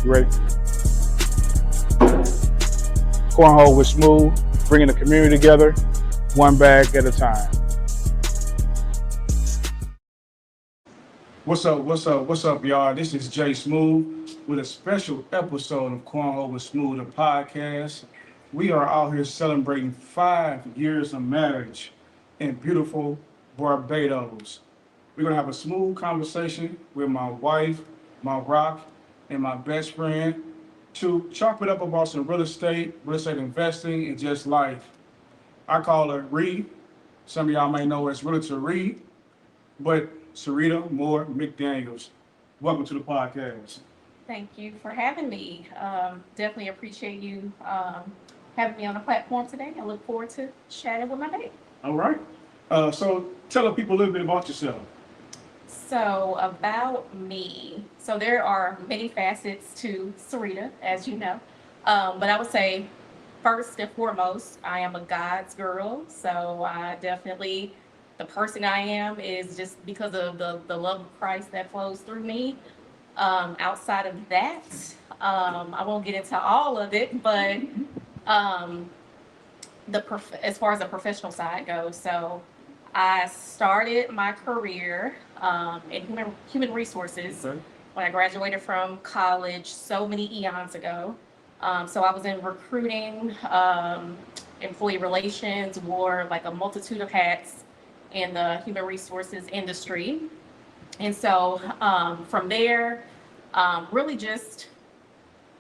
You ready? Cornhole with Smooth, bringing the community together, one bag at a time. What's up, y'all? This is Jay Smooth with a special episode of Cornhole with Smooth, the podcast. We are out here celebrating 5 years of marriage in beautiful Barbados. We're gonna have a smooth conversation with my wife, my rock, and my best friend to chop it up about some real estate investing, and just life. I call her Ree. Some of y'all may know her as Realtor Ree, but Syreeta McDaniels. Welcome to the podcast. Thank you for having me. Definitely appreciate you having me on the platform today. I look forward to chatting with my babe. All right. So tell the people a little bit about yourself. So about me. So there are many facets to Syreeta, as you know. But I would say first and foremost, I am a God's girl. So I definitely, the person I am is just because of the love of Christ that flows through me. Outside of that, I won't get into all of it, but as far as the professional side goes, so I started my career in human resources when I graduated from college so many eons ago. So I was in recruiting, employee relations, wore like a multitude of hats in the human resources industry. And so from there, really just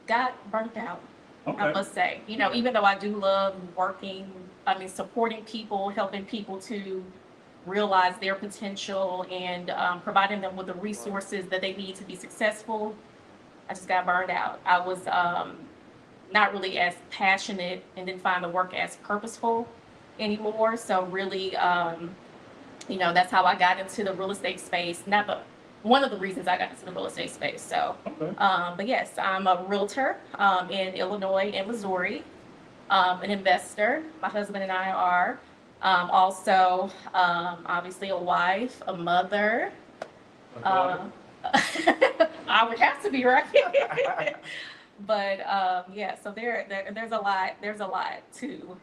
got burnt out, I must say. You know, even though I do love supporting people, helping people to realize their potential and providing them with the resources that they need to be successful, I just got burned out. I was not really as passionate and didn't find the work as purposeful anymore. So really, that's how I got into the real estate space. One of the reasons I got into the real estate space. So, but yes, I'm a realtor in Illinois and Missouri, an investor. My husband and I are also obviously a wife, a mother. I would have to be, right. But so there's a lot. There's a lot to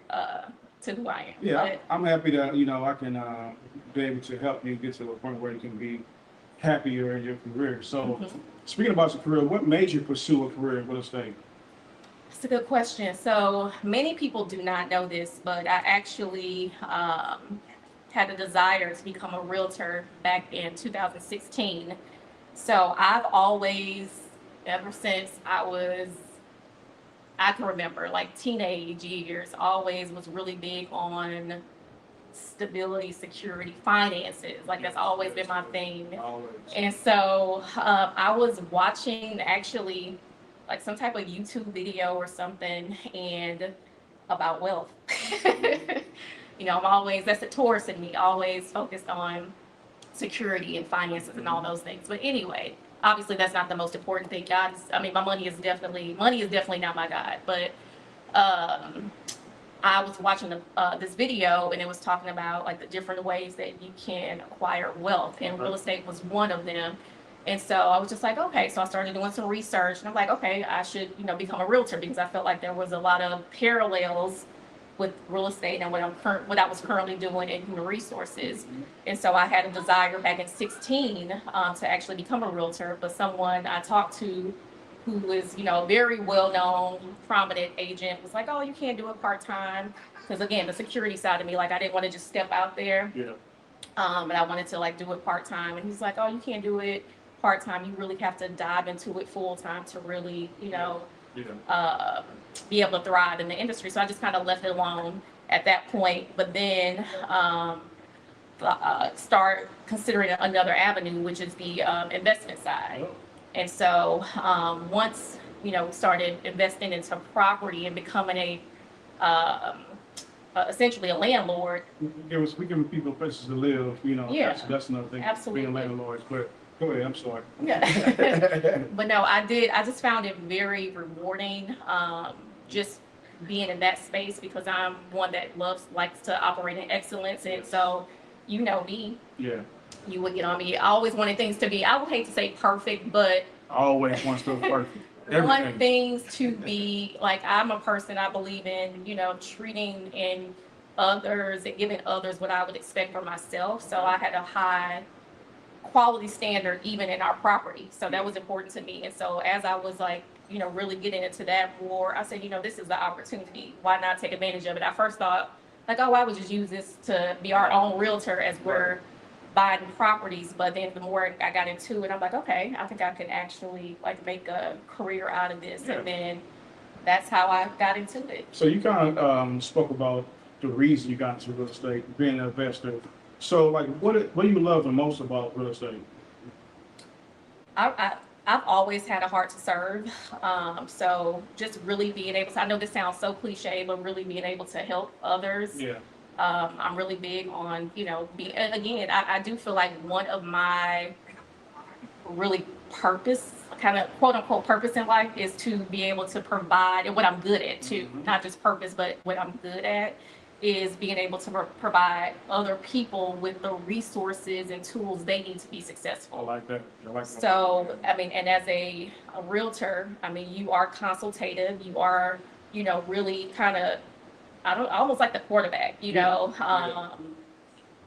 who I am. Yeah, but I'm happy that I can be able to help you get to a point where you can be happier in your career. So, speaking about your career, what made you pursue a career in real estate? That's a good question. So many people do not know this, but I actually had a desire to become a realtor back in 2016. So I've always, ever since I can remember, like teenage years, always was really big on stability, security, finances. Like that's always been my thing. Always. And so I was watching actually like some type of YouTube video or something and about wealth. That's the Taurus in me, always focused on security and finances and all those things. But anyway, obviously that's not the most important thing. My money is definitely not my God. But I was watching this video and it was talking about like the different ways that you can acquire wealth, and real estate was one of them. And so I was just like, okay. So I started doing some research and I'm like, okay, I should, become a realtor, because I felt like there was a lot of parallels with real estate and what I was currently doing in human resources. And so I had a desire back in 2016 to actually become a realtor, but someone I talked to who is, a very well-known, prominent agent was like, oh, you can't do it part-time. Because again, the security side of me, like I didn't want to just step out there. Yeah. And I wanted to like do it part-time. And he's like, oh, you can't do it part-time. You really have to dive into it full-time to really, be able to thrive in the industry. So I just kind of left it alone at that point. But then start considering another avenue, which is the investment side. And so once, started investing into property and becoming essentially a landlord. We give people places to live, Yeah, that's another thing. absolutely. Being landlords, but go ahead, I'm sorry. Yeah. But no, I just found it very rewarding, just being in that space, because I'm one that likes to operate in excellence. And so, me. Yeah. You would get on me. I always wanted things to be, I would hate to say perfect, but I always want stuff perfect. want Everything. things to be like, I'm a person, I believe in, treating and others and giving others what I would expect for myself. So I had a high quality standard even in our property. So that was important to me. And so as I was like, really getting into that more, I said, this is the opportunity. Why not take advantage of it? I first thought like, oh, I would just use this to be our own realtor as we're buying properties. But then the more I got into it, I'm like, okay, I think I can actually like make a career out of this. Yeah. And then that's how I got into it. So you kind of spoke about the reason you got into real estate, being an investor. So like, what do you love the most about real estate? I've always had a heart to serve. So just really being able to, I know this sounds so cliche, but really being able to help others. Yeah. I'm really big on, again, I do feel like one of my really purpose, kind of quote unquote purpose in life is to be able to provide, and what I'm good at too, not just purpose, but what I'm good at is being able to provide other people with the resources and tools they need to be successful. I like that. So, I mean, and as a realtor, I mean, you are consultative, you are, really kind of, almost like the quarterback,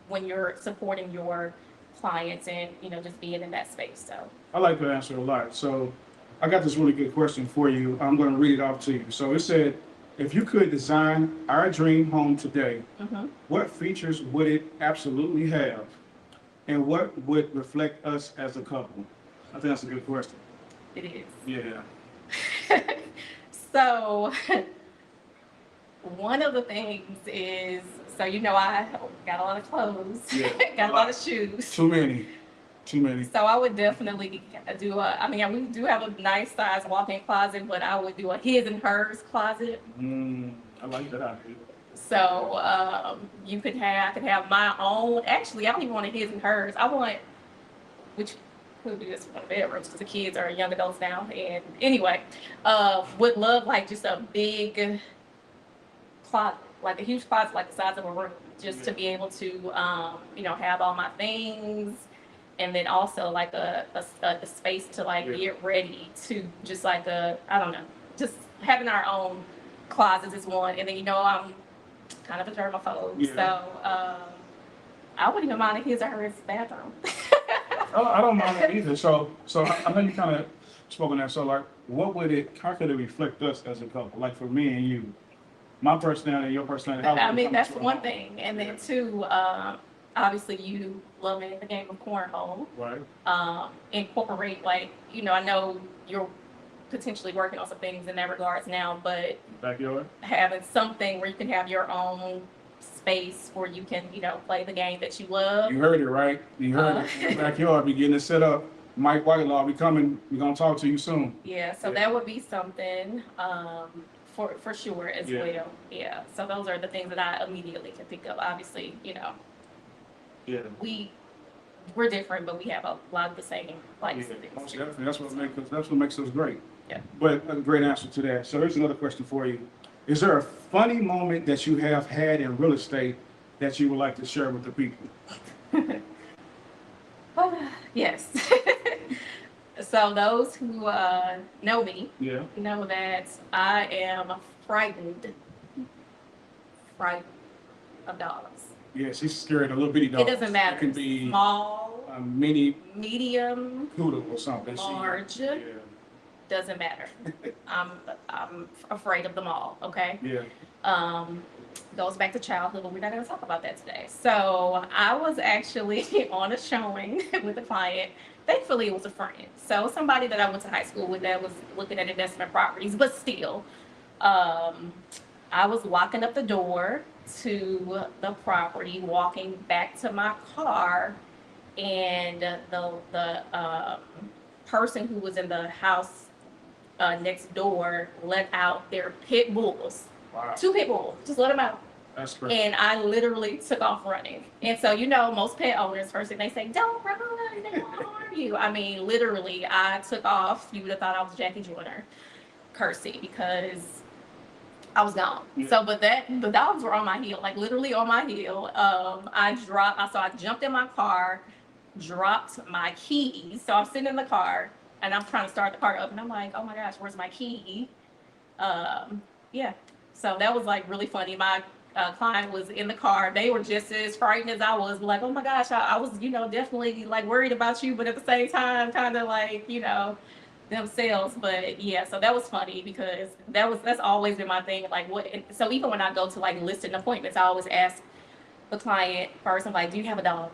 when you're supporting your clients and, just being in that space. So I like that answer a lot. So I got this really good question for you. I'm going to read it off to you. So it said, if you could design our dream home today, what features would it absolutely have? And what would reflect us as a couple? I think that's a good question. it is. Yeah. So one of the things is, so I got a lot of clothes, got a lot of shoes. Too many. So I would definitely do we do have a nice size walk-in closet, but I would do a his and hers closet. I like that idea. So I could have my own. Actually, I don't even want a his and hers. I want, which could do this for the bedrooms because the kids are young adults now. And anyway, would love like just a big closet, like a huge closet, like the size of a room, just to be able to have all my things. And then also like a space to like get ready to just like just having our own closets is one. And then, I'm kind of a germaphobe. So I wouldn't even mind a his or hers bathroom. I don't mind that either. So I know you kind of spoke on that. So like, how could it reflect us as a couple? Like for me and you, my personality, your personality. I mean, that's one thing. And then two, obviously you loving the game of cornhole. Right. Incorporate I know you're potentially working on some things in that regards now, but backyard, having something where you can have your own space where you can, play the game that you love. You heard it, right? You heard it. Backyard, be getting it set up. Mike Whitelaw, we coming. We're gonna talk to you soon. Yeah, so that would be something for sure as well. Yeah. So those are the things that I immediately can think of. Obviously, Yeah. We're different, but we have a lot of the same likes and things. Most definitely. That's what makes us great. Yeah. But a great answer to that. So here's another question for you. Is there a funny moment that you have had in real estate that you would like to share with the people? Yes. So those who know me know that I am frightened of dogs. Yeah, she's scared of little bitty dogs. It doesn't matter. It can be small, mini, medium, poodle or something. large. Doesn't matter. I'm afraid of them all. Okay. Yeah. Goes back to childhood, but we're not going to talk about that today. So I was actually on a showing with a client. Thankfully, it was a friend. So somebody that I went to high school with that was looking at investment properties, but still, I was walking up the door to the property, walking back to my car, and the person who was in the house next door let out their pit bulls. Wow. 2 pit bulls, just let them out. That's great. And I literally took off running. And so, most pet owners, first thing they say, don't run, they want to harm you. I mean, literally, I took off. You would have thought I was Jackie Joyner, Kersey, because I was gone. Yeah. So, but the dogs were on my heel, like literally on my heel. I jumped in my car, dropped my keys. So I'm sitting in the car, and I'm trying to start the car up, and I'm like, oh my gosh, where's my key? Yeah, so that was like really funny. My client was in the car. They were just as frightened as I was. Like, oh my gosh, I was, definitely like worried about you, but at the same time, kind of like, themselves. But yeah, so that was funny because that's always been my thing. Like, so even when I go to like listing appointments, I always ask the client first. I'm like, do you have a dog?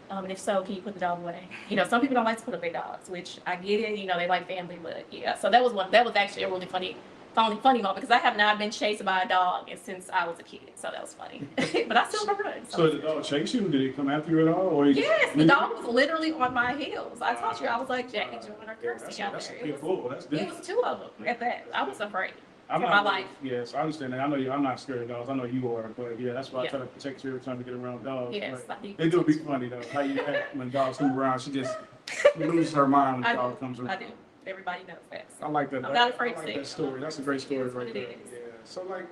And if so, can you put the dog away? Some people don't like to put away dogs, which I get it. They like family, but yeah. So that was actually a really funny moment because I have not been chased by a dog since I was a kid. So that was funny. But I still remember it. So the dog chased you? Did it come after you at all? Or yes, the dog was literally on my heels. I told you I was like Jackie Joyner Kirsty out That's there. a big bull. That's It different. was two of them at that. I was afraid I'm for not, my life. Yes, I understand that. I know you. I'm not scared of dogs. I know you are, but yeah, that's why I Yeah. try to protect you every time we get around dogs. Yes, But I think they do be funny though. How you act when dogs come around? She just loses her mind when I the dog do. comes around. I do. Everybody knows that. So I like that. I'm not afraid I to like say that it. story. That's a great story It is what right it there. is. Yeah. So like,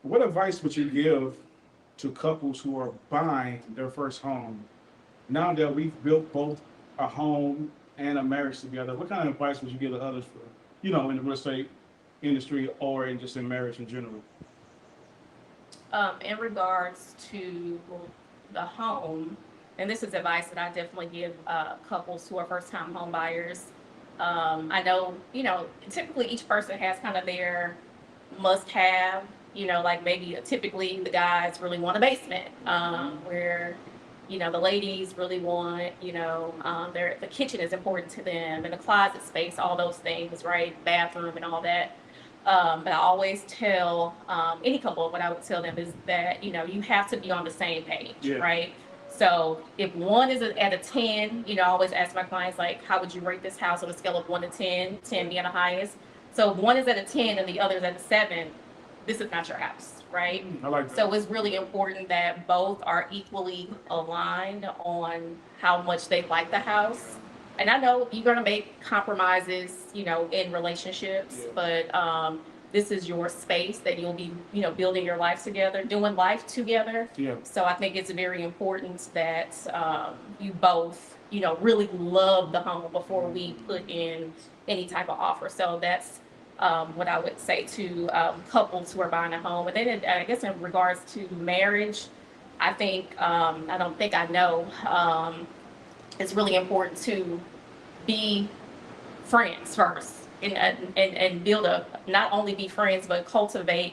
what advice would you give to couples who are buying their first home? Now that we've built both a home and a marriage together, what kind of advice would you give to others for, in the real estate industry or just in marriage in general? In regards to the home, and this is advice that I definitely give couples who are first-time home buyers. I know, typically each person has kind of their must-have. Like maybe typically the guys really want a basement, where the ladies really want, the kitchen is important to them, and the closet space, all those things, right? Bathroom and all that. But I always tell any couple, what I would tell them is that, you have to be on the same page, Yeah. right? So if one is at a 10, I always ask my clients, like, how would you rate this house on a scale of 1 to 10, 10 being the highest? So if one is at a 10 and the other is at a 7, this is not your house, right? I like that. So it's really important that both are equally aligned on how much they like the house. And I know you're going to make compromises, in relationships, Yeah. but this is your space that you'll be, building your life together, doing life together. Yeah. So I think it's very important that you both, really love the home before we put in any type of offer. So that's what I would say to couples who are buying a home. And then I guess in regards to marriage, I think, I don't think I know, it's really important to be friends first and build not only be friends, but cultivate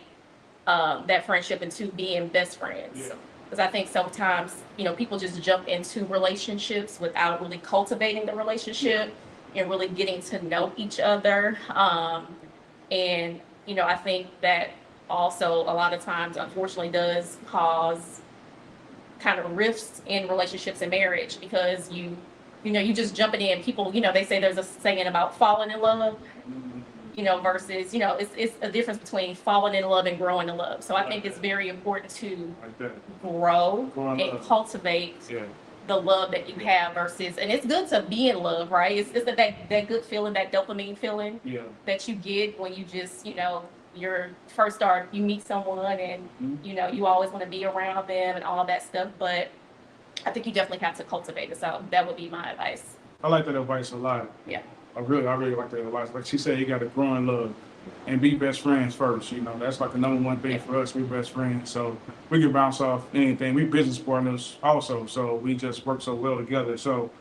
that friendship into being best friends. Yeah. Because I think sometimes, people just jump into relationships without really cultivating the relationship and really getting to know each other. And, I think that also a lot of times, unfortunately, does cause kind of rifts in relationships and marriage because you just jumping in. People, they say there's a saying about falling in love, versus, it's a difference between falling in love and growing in love. So I think it's very important to grow and cultivate the love that you have versus, and it's good to be in love, right? It's that good feeling, that dopamine feeling that you get when you just, you're first start, you meet someone and, you always want to be around them and all that stuff. But I think you definitely have to cultivate it. So that would be my advice. I like that advice a lot. Yeah. I really like that advice. Like she said, you got to grow in love and be best friends first. That's like the number one thing for us. We're best friends. So we can bounce off anything. We business partners also. So we just work so well together. So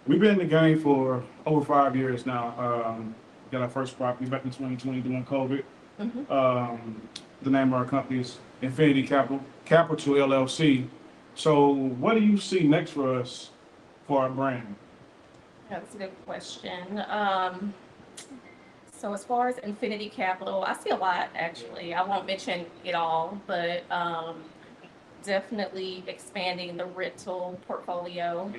we've been in the game for over 5 years now. Got our first property back in 2020 during COVID. The name of our company is Infinity Capital LLC. So what do you see next for us for our brand? That's a good question. So as far as Infinity Capital, I see a lot actually. I won't mention it all, but definitely expanding the rental portfolio.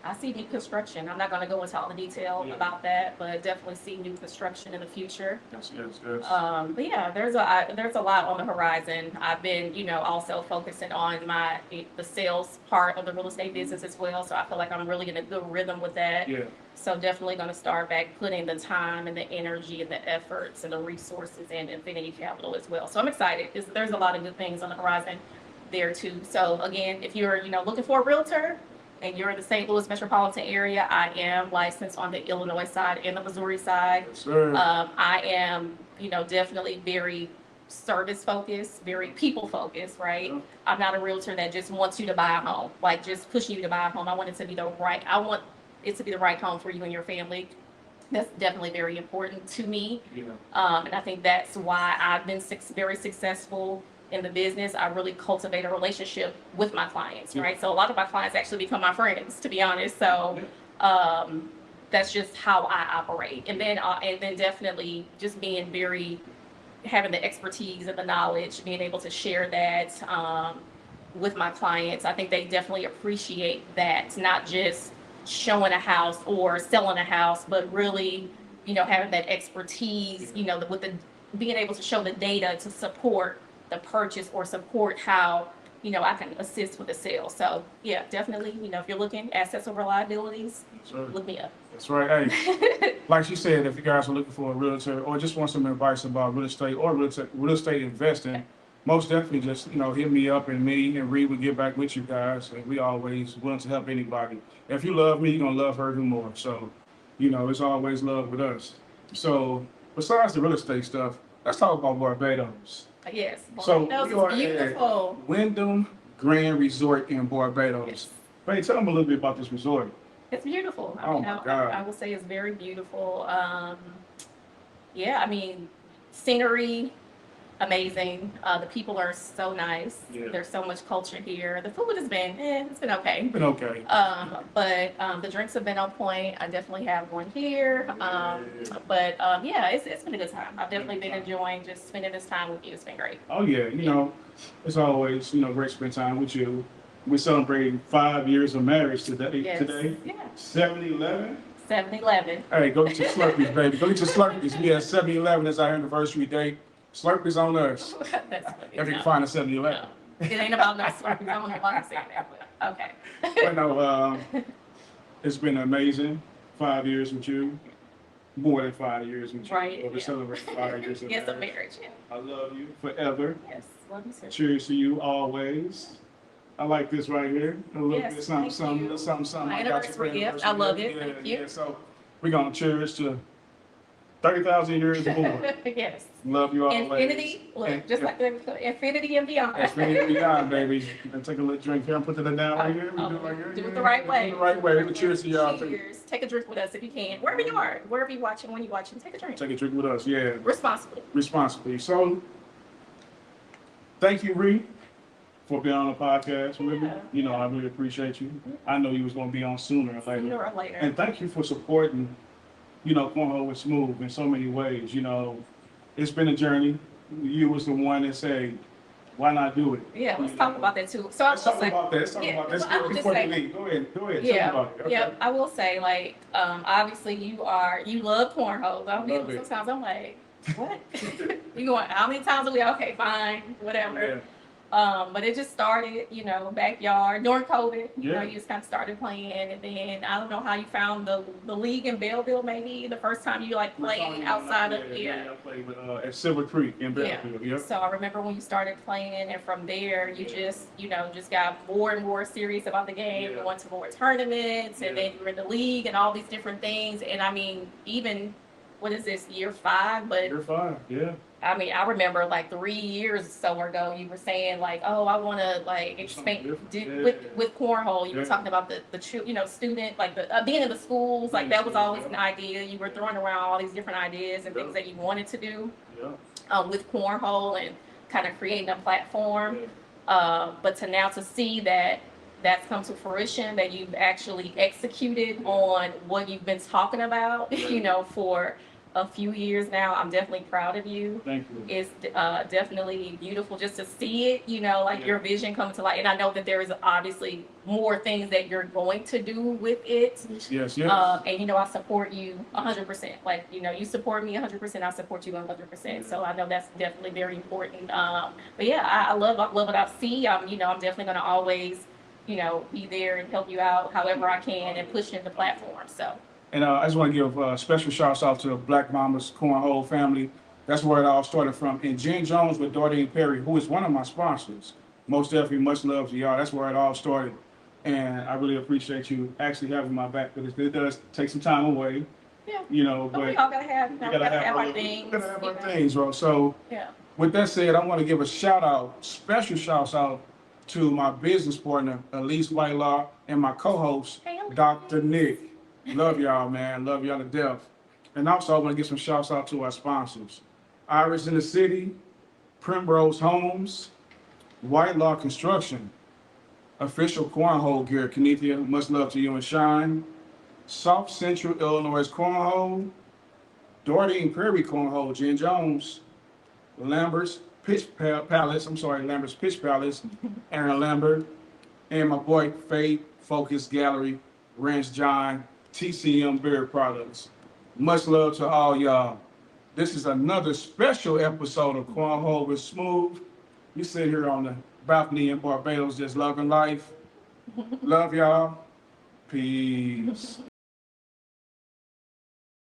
I see new construction. I'm not going to go into all the detail about that, but definitely see new construction in the future. Yes. But yeah, there's a lot on the horizon. I've been, also focusing on the sales part of the real estate business as well. So I feel like I'm really in a good rhythm with that. Yeah. So definitely going to start back putting the time and the energy and the efforts and the resources in Infinity Capital as well. So I'm excited because there's a lot of good things on the horizon there too. So again, if you're, looking for a realtor, and you're in the St. Louis metropolitan area, I am licensed on the Illinois side and the Missouri side. Yes, sir. I am, definitely very service focused, very people focused, right? Yeah. I'm not a realtor that just wants you to buy a home, like just pushing you to buy a home. I want it to be I want it to be the right home for you and your family. That's definitely very important to me. Yeah. And I think that's why I've been very successful in the business. I really cultivate a relationship with my clients, Yeah. right? So a lot of my clients actually become my friends, to be honest. So that's just how I operate. And then definitely just being having the expertise and the knowledge, being able to share that with my clients. I think they definitely appreciate that, not just showing a house or selling a house, but really, having that expertise, being able to show the data to support the purchase or support how, I can assist with the sale. So yeah, definitely, if you're looking assets over liabilities, look me up. That's right. Hey, like she said, if you guys are looking for a realtor or just want some advice about real estate or real estate investing, most definitely just, hit me up, and me and Ree will get back with you guys. And we always willing to help anybody. If you love me, you're going to love her even more. So, it's always love with us. So besides the real estate stuff, let's talk about Barbados. Yes. So Barbados we are is beautiful. at Wyndham Grand Resort in Barbados. Yes. Hey, tell them a little bit about this resort. It's beautiful. Oh my God. I will say it's very beautiful. Yeah, scenery, amazing. The people are so nice. Yeah. There's so much culture here. The food has been, it's been okay. Been okay. But the drinks have been on point. I definitely have one here. But yeah, it's been a good time. I've definitely been enjoying just spending this time with you. It's been great. Oh yeah, it's always, great to spend time with you. We're celebrating 5 years of marriage today. Yes. Today. Yeah. 7-Eleven. 7-Eleven. Hey, go get your Slurpees, baby. Go get your Slurpees. We had 7-Eleven as our anniversary date. Slurpees on us. That's funny. If you can find a 7-Eleven. No. It ain't about no Slurpees. I don't know why I'm saying that, but okay. But no, it's been amazing. 5 years with you. More than 5 years with you. Right, We're yeah. celebrating 5 years of Yes, a marriage. marriage. Yeah. I love you forever. Yes. Love you, sir. Cheers to you always. I like this right here. A little Yes, bit something, thank something, you. little something, something. My I got you for anniversary gift. anniversary I love gift. it. Yeah, Thank you. yeah. So we're gonna cheers to 30,000 years more. Yes. Love you always. Infinity. Look, And- just like infinity and beyond. Infinity and beyond, baby. And take a little drink here and put it down right here. We do it right here. Do it the right way. Do it the right way. Cheers to y'all. Cheers. Take a drink with us if you can. Wherever you are, wherever you're watching, when you're watching, take a drink. Take a drink with us, yeah. Responsibly. Responsibly. So, thank you, Ree, for being on the podcast with me. Yeah. I really appreciate you. I know you was going to be on sooner or later. Sooner or later. And thank you for supporting, Cornhole with Smooth in so many ways. It's been a journey. You was the one that said, why not do it? Yeah, let's talk about that too. So Let's talk about that. Let's talk yeah, about that. well, I would Before just you say- leave. Go ahead. Tell Yeah, me about it. Okay. yeah. I will say, obviously you love cornhole. Love it. Sometimes I'm like, what? You going? How many times are we? Okay, fine, whatever. Yeah. But it just started, backyard during COVID. Yeah. You just kind of started playing, and then I don't know how you found the league in Belleville. Maybe the first time you played outside of I played with, at Silver Creek in Belleville. Yeah. So I remember when you started playing, and from there you just got more and more serious about the game. Yeah. You went to more tournaments, and Yeah. then you were in the league and all these different things. And even what is this, year 5? But You're fine. Yeah. I remember 3 years or so ago, you were saying oh, I want to expand different. with cornhole. You were Yeah. talking about the student, being in the schools, that was always an idea. You were throwing around all these different ideas and things that you wanted to do Yeah. with cornhole and kind of creating a platform. But to see that that's come to fruition, that you've actually executed on what you've been talking about, for a few years now. I'm definitely proud of you. Thank you. It's definitely beautiful just to see it, your vision come to light. And I know that there is obviously more things that you're going to do with it. Yes. And I support you 100%. You support me 100%. I support you 100%. So I know that's definitely very important. But yeah, I love what I see. I'm definitely going to always, be there and help you out however I can and push in the platform. So. And I just want to give special shouts out to the Black Mama's Cornhole family. That's where it all started from. And Jen Jones with Dorothy and Perry, who is one of my sponsors. Most definitely much love to y'all. That's where it all started. And I really appreciate you actually having my back for this. It does take some time away, Yeah. you know, But but we all gotta have, we gotta have our our things. we gotta have our you know. things, bro. So Yeah. with that said, I want to give a shout out, special shouts out to my business partner, Elise Whitelaw, and my co-host, Hey, Elise. Dr. Nick. Love y'all, man. Love y'all to death. And also, I want to give some shouts out to our sponsors, Iris in the City, Primrose Homes, Whitelaw Construction, Official Cornhole Gear, Kenethia, much love to you and Shine, South Central Illinois Cornhole, Doherty and Prairie Cornhole, Jen Jones, Lambert's Lambert's Pitch Palace, Aaron Lambert, and my boy Faith Focus Gallery, Ranch John, TCM Beer Products. Much love to all y'all. This is another special episode of Cornhole with Smooth. We sit here on the balcony in Barbados just loving life. Love y'all. Peace.